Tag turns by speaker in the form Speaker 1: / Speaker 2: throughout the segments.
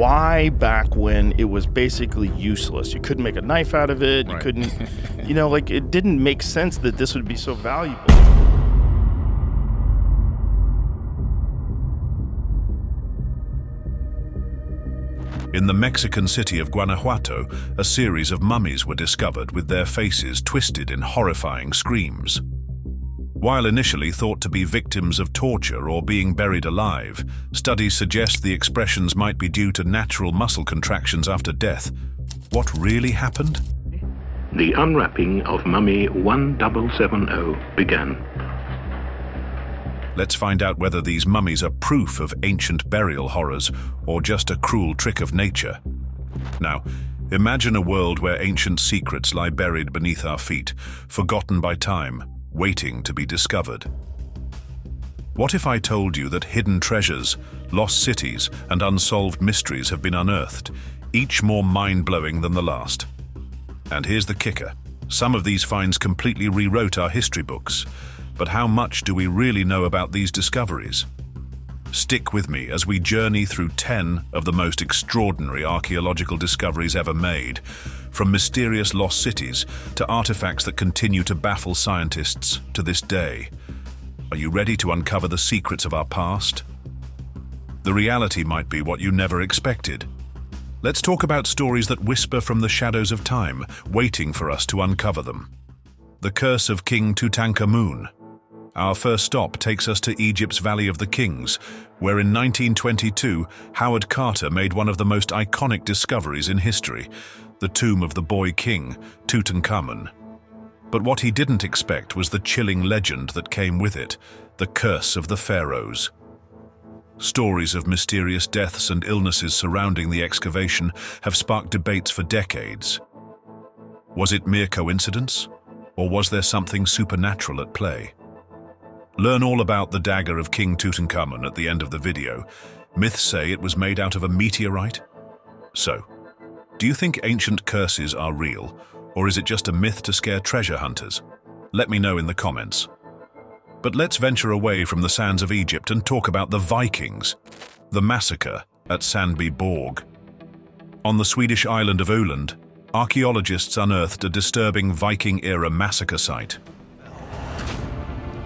Speaker 1: Why back when it was basically useless? You couldn't make a knife out of it. You
Speaker 2: Right.
Speaker 1: couldn't, like it didn't make sense that this would be so valuable.
Speaker 3: In the Mexican city of Guanajuato, a series of mummies were discovered with their faces twisted in horrifying screams. While initially thought to be victims of torture or being buried alive, studies suggest the expressions might be due to natural muscle contractions after death. What really happened?
Speaker 4: The unwrapping of Mummy 1770 began.
Speaker 3: Let's find out whether these mummies are proof of ancient burial horrors or just a cruel trick of nature. Now, imagine a world where ancient secrets lie buried beneath our feet, forgotten by time, waiting to be discovered. What if I told you that hidden treasures, lost cities, and unsolved mysteries have been unearthed, each more mind-blowing than the last? And here's the kicker. Some of these finds completely rewrote our history books. But how much do we really know about these discoveries? Stick with me as we journey through 10 of the most extraordinary archaeological discoveries ever made, from mysterious lost cities to artifacts that continue to baffle scientists to this day. Are you ready to uncover the secrets of our past? The reality might be what you never expected. Let's talk about stories that whisper from the shadows of time, waiting for us to uncover them. The Curse of King Tutankhamun. Our first stop takes us to Egypt's Valley of the Kings, where in 1922, Howard Carter made one of the most iconic discoveries in history, the tomb of the boy king, Tutankhamun. But what he didn't expect was the chilling legend that came with it, the Curse of the Pharaohs. Stories of mysterious deaths and illnesses surrounding the excavation have sparked debates for decades. Was it mere coincidence, or was there something supernatural at play? Learn all about the dagger of King Tutankhamun at the end of the video. Myths say it was made out of a meteorite. So, do you think ancient curses are real, or is it just a myth to scare treasure hunters? Let me know in the comments. But let's venture away from the sands of Egypt and talk about the Vikings, the massacre at Sandby Borg. On the Swedish island of Öland, archaeologists unearthed a disturbing Viking-era massacre site.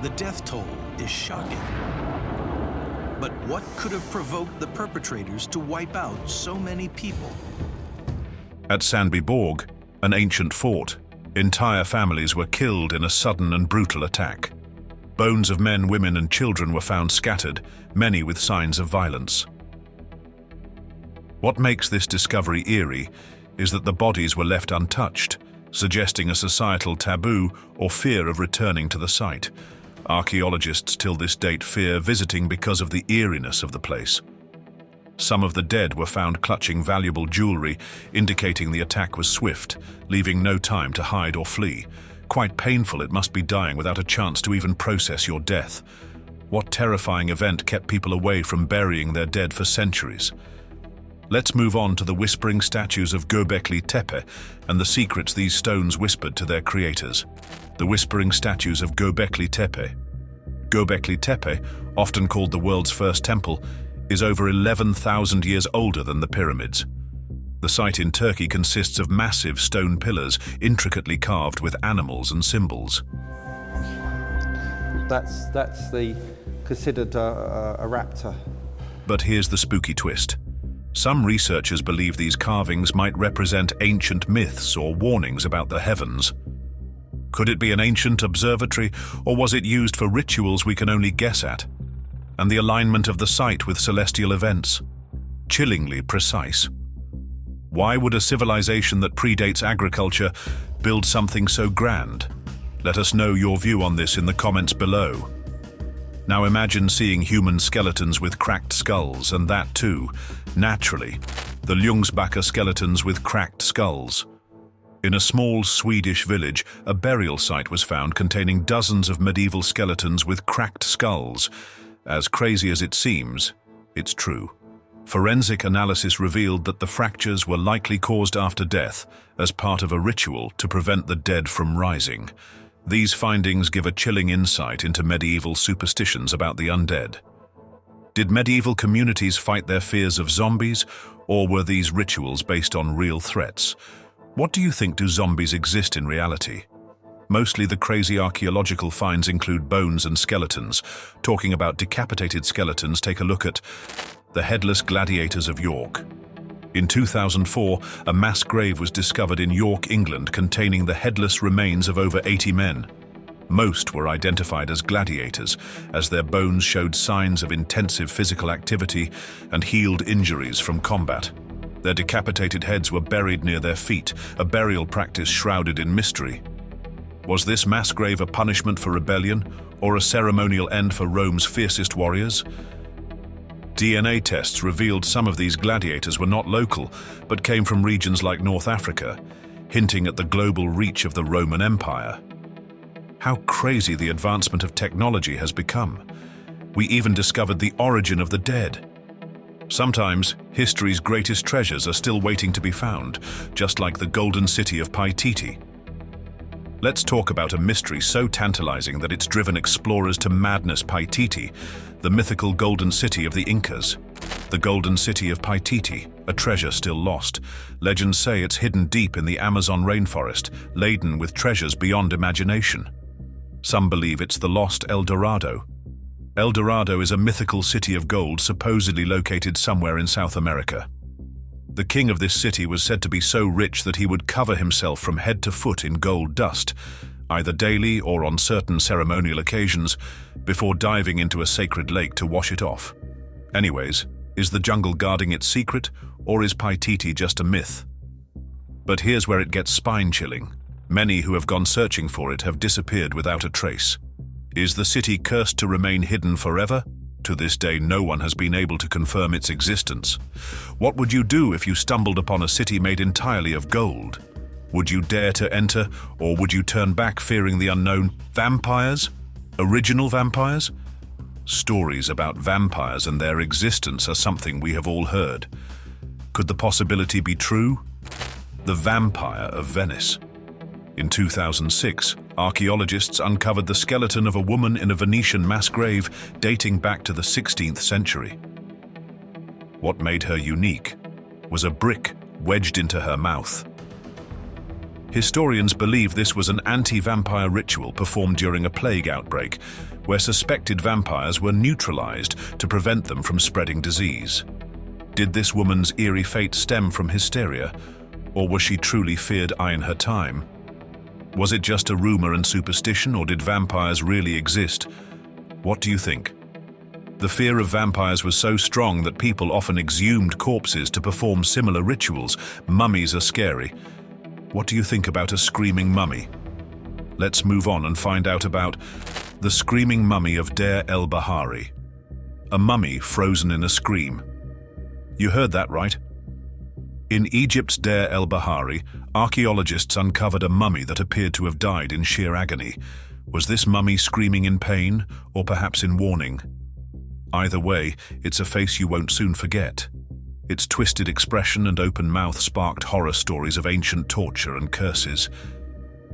Speaker 5: The death toll is shocking. But what could have provoked the perpetrators to wipe out so many people?
Speaker 3: At Sandby Borg, an ancient fort, entire families were killed in a sudden and brutal attack. Bones of men, women, and children were found scattered, many with signs of violence. What makes this discovery eerie is that the bodies were left untouched, suggesting a societal taboo or fear of returning to the site. Archaeologists till this date fear visiting because of the eeriness of the place. Some of the dead were found clutching valuable jewelry, indicating the attack was swift, leaving no time to hide or flee. Quite painful it must be dying without a chance to even process your death. What terrifying event kept people away from burying their dead for centuries? Let's move on to the whispering statues of Göbekli Tepe and the secrets these stones whispered to their creators. The whispering statues of Göbekli Tepe. Göbekli Tepe, often called the world's first temple, is over 11,000 years older than the pyramids. The site in Turkey consists of massive stone pillars intricately carved with animals and symbols.
Speaker 6: That's considered a raptor.
Speaker 3: But here's the spooky twist. Some researchers believe these carvings might represent ancient myths or warnings about the heavens. Could it be an ancient observatory, or was it used for rituals we can only guess at? And the alignment of the site with celestial events? Chillingly precise. Why would a civilization that predates agriculture build something so grand? Let us know your view on this in the comments below. Now imagine seeing human skeletons with cracked skulls, and that too, naturally, the Ljungsbacka skeletons with cracked skulls. In a small Swedish village, a burial site was found containing dozens of medieval skeletons with cracked skulls. As crazy as it seems, it's true. Forensic analysis revealed that the fractures were likely caused after death as part of a ritual to prevent the dead from rising. These findings give a chilling insight into medieval superstitions about the undead. Did medieval communities fight their fears of zombies, Or were these rituals based on real threats? What do you think do zombies exist in reality? Mostly the crazy archaeological finds include bones and skeletons. Talking about decapitated skeletons, take a look at the headless gladiators of York. In 2004, a mass grave was discovered in York, England, containing the headless remains of over 80 men. Most were identified as gladiators, as their bones showed signs of intensive physical activity and healed injuries from combat. Their decapitated heads were buried near their feet, a burial practice shrouded in mystery. Was this mass grave a punishment for rebellion, or a ceremonial end for Rome's fiercest warriors? DNA tests revealed some of these gladiators were not local, but came from regions like North Africa, hinting at the global reach of the Roman Empire. How crazy the advancement of technology has become. We even discovered the origin of the dead. Sometimes, history's greatest treasures are still waiting to be found, just like the golden city of Paititi. Let's talk about a mystery so tantalizing that it's driven explorers to madness. Paititi, the mythical golden city of the Incas. The golden city of Paititi, a treasure still lost. Legends say it's hidden deep in the Amazon rainforest, laden with treasures beyond imagination. Some believe it's the lost El Dorado. El Dorado is a mythical city of gold supposedly located somewhere in South America. The king of this city was said to be so rich that he would cover himself from head to foot in gold dust, either daily or on certain ceremonial occasions, before diving into a sacred lake to wash it off. Anyways, is the jungle guarding its secret, or is Paititi just a myth? But here's where it gets spine-chilling. Many who have gone searching for it have disappeared without a trace. Is the city cursed to remain hidden forever? To this day, no one has been able to confirm its existence. What would you do if you stumbled upon a city made entirely of gold? Would you dare to enter, or would you turn back fearing the unknown? Vampires? Original vampires? Stories about vampires and their existence are something we have all heard. Could the possibility be true? The Vampire of Venice. In 2006, archaeologists uncovered the skeleton of a woman in a Venetian mass grave dating back to the 16th century. What made her unique was a brick wedged into her mouth. Historians believe this was an anti-vampire ritual performed during a plague outbreak, where suspected vampires were neutralized to prevent them from spreading disease. Did this woman's eerie fate stem from hysteria, or was she truly feared in her time? Was it just a rumor and superstition, or did vampires really exist? What do you think? The fear of vampires was so strong that people often exhumed corpses to perform similar rituals. Mummies are scary. What do you think about a screaming mummy? Let's move on and find out about the screaming mummy of Deir el-Bahari. A mummy frozen in a scream. You heard that right. In Egypt's Deir el-Bahari, archaeologists uncovered a mummy that appeared to have died in sheer agony. Was this mummy screaming in pain, or perhaps in warning? Either way, it's a face you won't soon forget. Its twisted expression and open mouth sparked horror stories of ancient torture and curses.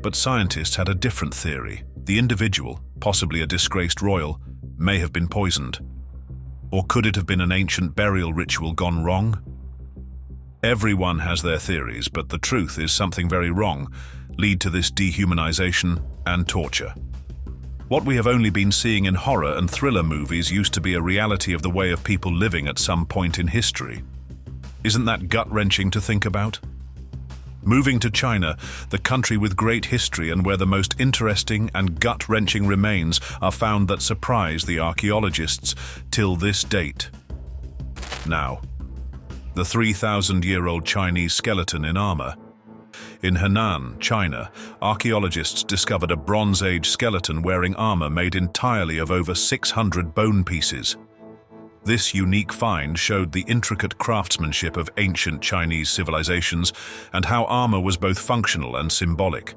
Speaker 3: But scientists had a different theory. The individual, possibly a disgraced royal, may have been poisoned. Or could it have been an ancient burial ritual gone wrong? Everyone has their theories, but the truth is something very wrong lead to this dehumanization and torture. What we have only been seeing in horror and thriller movies used to be a reality of the way of people living at some point in history. Isn't that gut-wrenching to think about? Moving to China, the country with great history and where the most interesting and gut-wrenching remains are found that surprise the archaeologists till this date. Now, the 3,000-year-old Chinese skeleton in armor. In Henan, China, archaeologists discovered a Bronze Age skeleton wearing armor made entirely of over 600 bone pieces. This unique find showed the intricate craftsmanship of ancient Chinese civilizations and how armor was both functional and symbolic.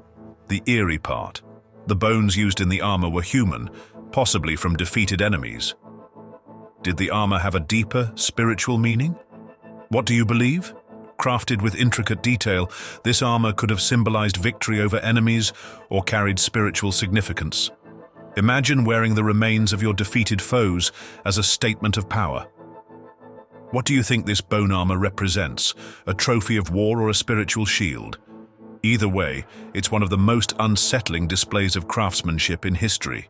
Speaker 3: The eerie part. The bones used in the armor were human, possibly from defeated enemies. Did the armor have a deeper, spiritual meaning? What do you believe? Crafted with intricate detail, this armor could have symbolized victory over enemies or carried spiritual significance. Imagine wearing the remains of your defeated foes as a statement of power. What do you think this bone armor represents? A trophy of war or a spiritual shield? Either way, it's one of the most unsettling displays of craftsmanship in history.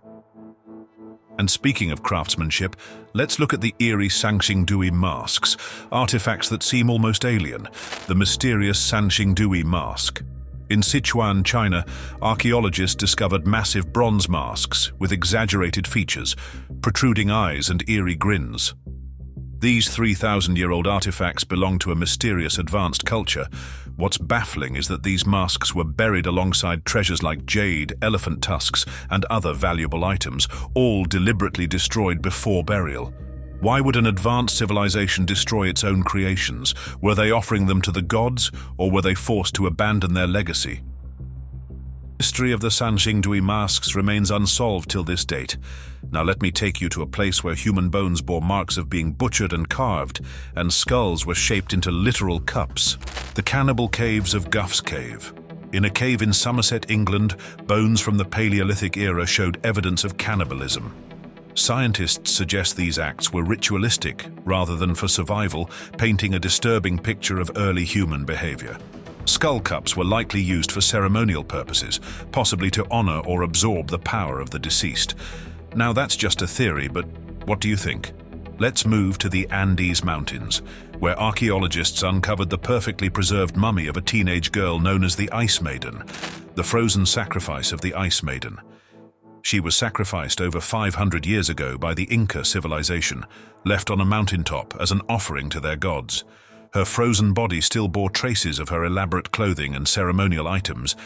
Speaker 3: And speaking of craftsmanship, let's look at the eerie Sanxingdui masks, artifacts that seem almost alien, the mysterious Sanxingdui mask. In Sichuan, China, archaeologists discovered massive bronze masks with exaggerated features, protruding eyes and eerie grins. These 3,000-year-old artifacts belong to a mysterious advanced culture. What's baffling is that these masks were buried alongside treasures like jade, elephant tusks, and other valuable items, all deliberately destroyed before burial. Why would an advanced civilization destroy its own creations? Were they offering them to the gods, or were they forced to abandon their legacy? The mystery of the Sanxingdui masks remains unsolved till this date. Now let me take you to a place where human bones bore marks of being butchered and carved, and skulls were shaped into literal cups. The cannibal caves of Gough's cave. In a cave in Somerset, England, bones from the Paleolithic era showed evidence of cannibalism. Scientists suggest these acts were ritualistic rather than for survival, painting a disturbing picture of early human behavior. Skull cups were likely used for ceremonial purposes, possibly to honor or absorb the power of the deceased. Now that's just a theory, but what do you think? Let's move to the Andes Mountains, where archaeologists uncovered the perfectly preserved mummy of a teenage girl known as the Ice Maiden, the frozen sacrifice of the Ice Maiden. She was sacrificed over 500 years ago by the Inca civilization, left on a mountaintop as an offering to their gods. Her frozen body still bore traces of her elaborate clothing and ceremonial items,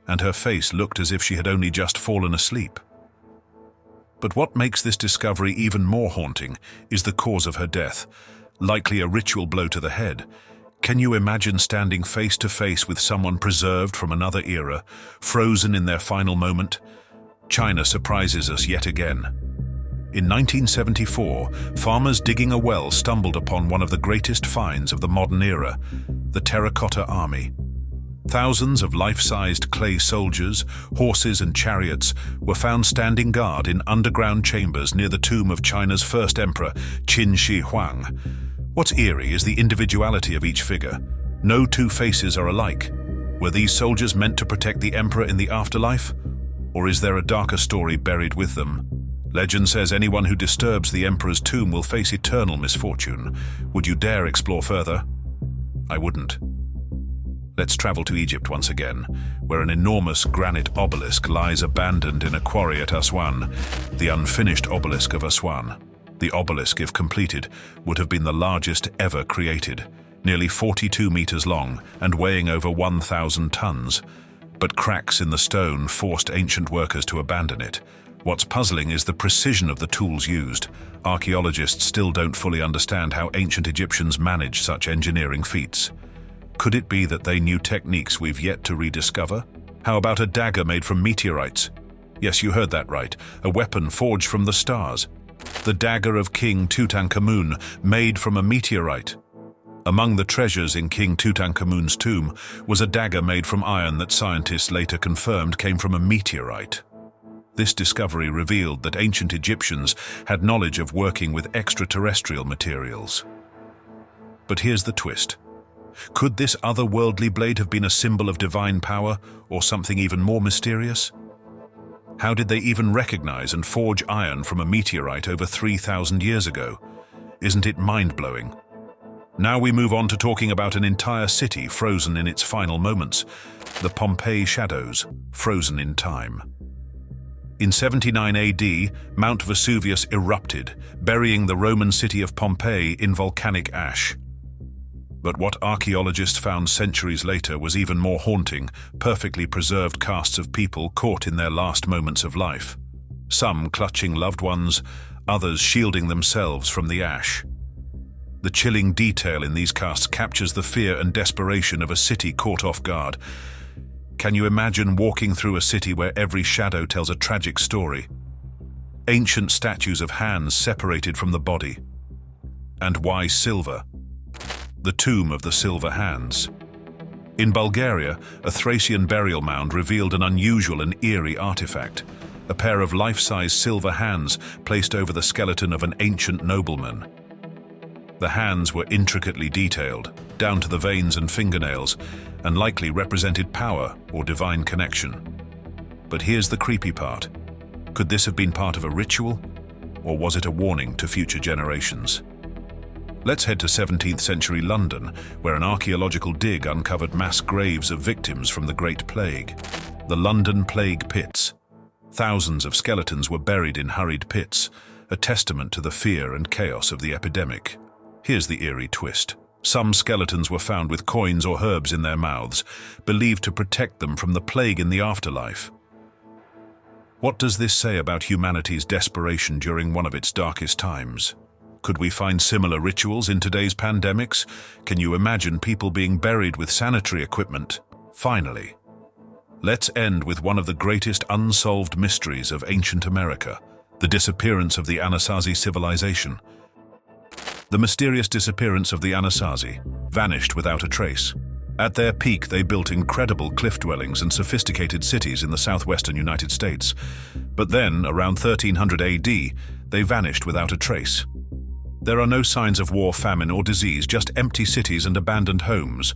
Speaker 3: and her face looked as if she had only just fallen asleep. But what makes this discovery even more haunting is the cause of her death, likely a ritual blow to the head. Can you imagine standing face to face with someone preserved from another era, frozen in their final moment? China surprises us yet again. In 1974, farmers digging a well stumbled upon one of the greatest finds of the modern era, the Terracotta Army. Thousands of life-sized clay soldiers, horses and chariots were found standing guard in underground chambers near the tomb of China's first emperor, Qin Shi Huang. What's eerie is the individuality of each figure. No two faces are alike. Were these soldiers meant to protect the emperor in the afterlife? Or is there a darker story buried with them? Legend says anyone who disturbs the emperor's tomb will face eternal misfortune. Would you dare explore further? I wouldn't. Let's travel to Egypt once again, where an enormous granite obelisk lies abandoned in a quarry at Aswan, the unfinished obelisk of Aswan. The obelisk, if completed, would have been the largest ever created, nearly 42 meters long and weighing over 1,000 tons. But cracks in the stone forced ancient workers to abandon it. What's puzzling is the precision of the tools used. Archaeologists still don't fully understand how ancient Egyptians managed such engineering feats. Could it be that they knew techniques we've yet to rediscover? How about a dagger made from meteorites? Yes, you heard that right, a weapon forged from the stars. The dagger of King Tutankhamun, made from a meteorite. Among the treasures in King Tutankhamun's tomb was a dagger made from iron that scientists later confirmed came from a meteorite. This discovery revealed that ancient Egyptians had knowledge of working with extraterrestrial materials. But here's the twist. Could this otherworldly blade have been a symbol of divine power, or something even more mysterious? How did they even recognize and forge iron from a meteorite over 3,000 years ago? Isn't it mind-blowing? Now we move on to talking about an entire city frozen in its final moments, the Pompeii shadows, frozen in time. In 79 AD, Mount Vesuvius erupted, burying the Roman city of Pompeii in volcanic ash. But what archaeologists found centuries later was even more haunting, perfectly preserved casts of people caught in their last moments of life. Some clutching loved ones, others shielding themselves from the ash. The chilling detail in these casts captures the fear and desperation of a city caught off guard. Can you imagine walking through a city where every shadow tells a tragic story? Ancient statues of hands separated from the body. And why silver? The tomb of the silver hands. In Bulgaria, a Thracian burial mound revealed an unusual and eerie artifact, a pair of life-size silver hands placed over the skeleton of an ancient nobleman. The hands were intricately detailed, down to the veins and fingernails, and likely represented power or divine connection. But here's the creepy part. Could this have been part of a ritual, or was it a warning to future generations? Let's head to 17th century London, where an archaeological dig uncovered mass graves of victims from the Great Plague. The London Plague Pits. Thousands of skeletons were buried in hurried pits, a testament to the fear and chaos of the epidemic. Here's the eerie twist. Some skeletons were found with coins or herbs in their mouths, believed to protect them from the plague in the afterlife. What does this say about humanity's desperation during one of its darkest times? Could we find similar rituals in today's pandemics? Can you imagine people being buried with sanitary equipment? Finally, let's end with one of the greatest unsolved mysteries of ancient America, the disappearance of the Anasazi civilization. The mysterious disappearance of the Anasazi vanished without a trace. At their peak, they built incredible cliff dwellings and sophisticated cities in the southwestern United States. But then, around 1300 AD, they vanished without a trace. There are no signs of war, famine, or disease, just empty cities and abandoned homes.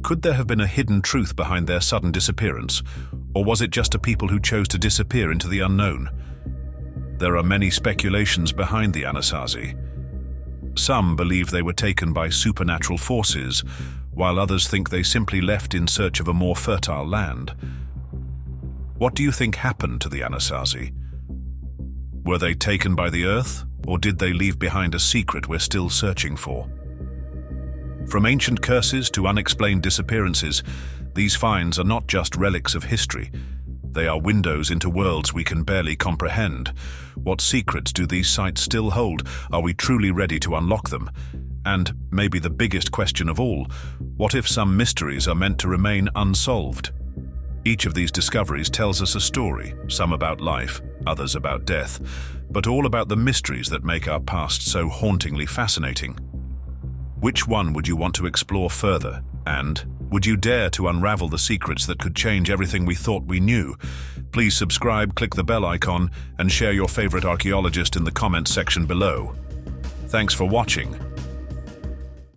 Speaker 3: Could there have been a hidden truth behind their sudden disappearance, or was it just a people who chose to disappear into the unknown? There are many speculations behind the Anasazi. Some believe they were taken by supernatural forces, while others think they simply left in search of a more fertile land. What do you think happened to the Anasazi? Were they taken by the earth, or did they leave behind a secret we're still searching for? From ancient curses to unexplained disappearances, these finds are not just relics of history. They are windows into worlds we can barely comprehend. What secrets do these sites still hold? Are we truly ready to unlock them? And maybe the biggest question of all, what if some mysteries are meant to remain unsolved? Each of these discoveries tells us a story, some about life, others about death, but all about the mysteries that make our past so hauntingly fascinating. Which one would you want to explore further? And would you dare to unravel the secrets that could change everything we thought we knew? Please subscribe, click the bell icon, and share your favorite archaeologist in the comments section below. Thanks for watching.